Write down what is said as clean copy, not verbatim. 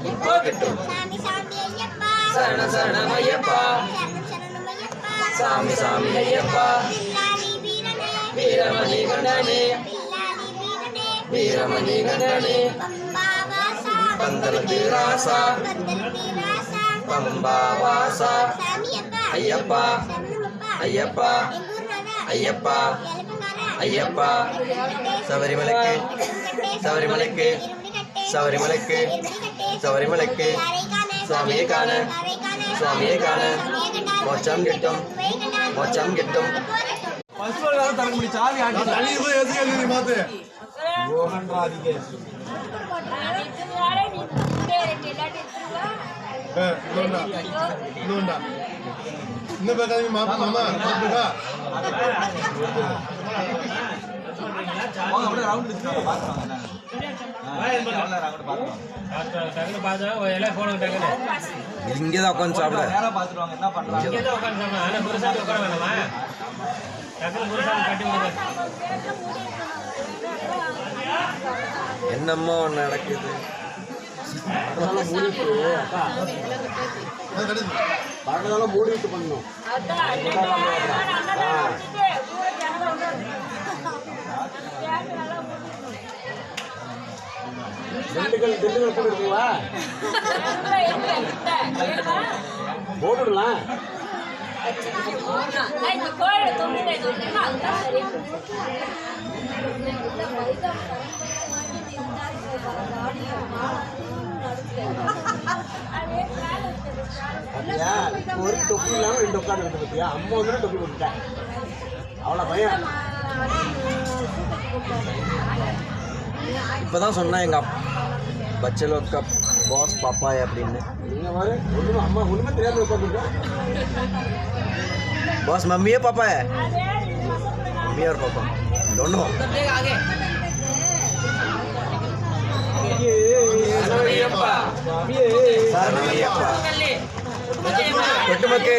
இப்போ கிட்டும் சரண சரணம் ஐயப்பா சாமி சாமி ஐயப்பா வீரமணி கண்டனே வீரமணி கண்டனே பந்தலத்து ராசா பம்பா வாசா ஐயப்பா ஐயப்பா ஐயப்பா ஐயப்பா சபரிமலைக்கு சபரிமலைக்கு சபரிமலைக்கு சபரிமலைக்கு சுவாமியை காண சுவாமியை காண மோட்சம் கிட்டும் மோட்சம் கிட்டும் தரக்க முடி சாவி ஆட்டி மோகன் ராதிகே இன்னும் பேசாதீங்க மாமா சாப்பிட்டுக்கா இங்கதான் உட்காந்து சாப்பிட என்னம்மா நடக்குது மூடிட்டு பண்ணணும் திண்டுக்கல் போட்டுருக்கீங்களா போட்டுடலாம் ஒரு தொப்பி இல்லாம ரெண்டு உட்காந்து இருக்கு பத்தியா அம்மா வந்து தொப்பி போட்டுட்டேன் அவ்வளவு பயம் இப்பதான் சொன்னா எங்க बच्चे का बॉस पापा है अपनी अम्मा उनमें தெரியாத உட்கார்ந்துங்க बॉस मम्मी है पापा है मम्मी और पापा दोनों कोटुमके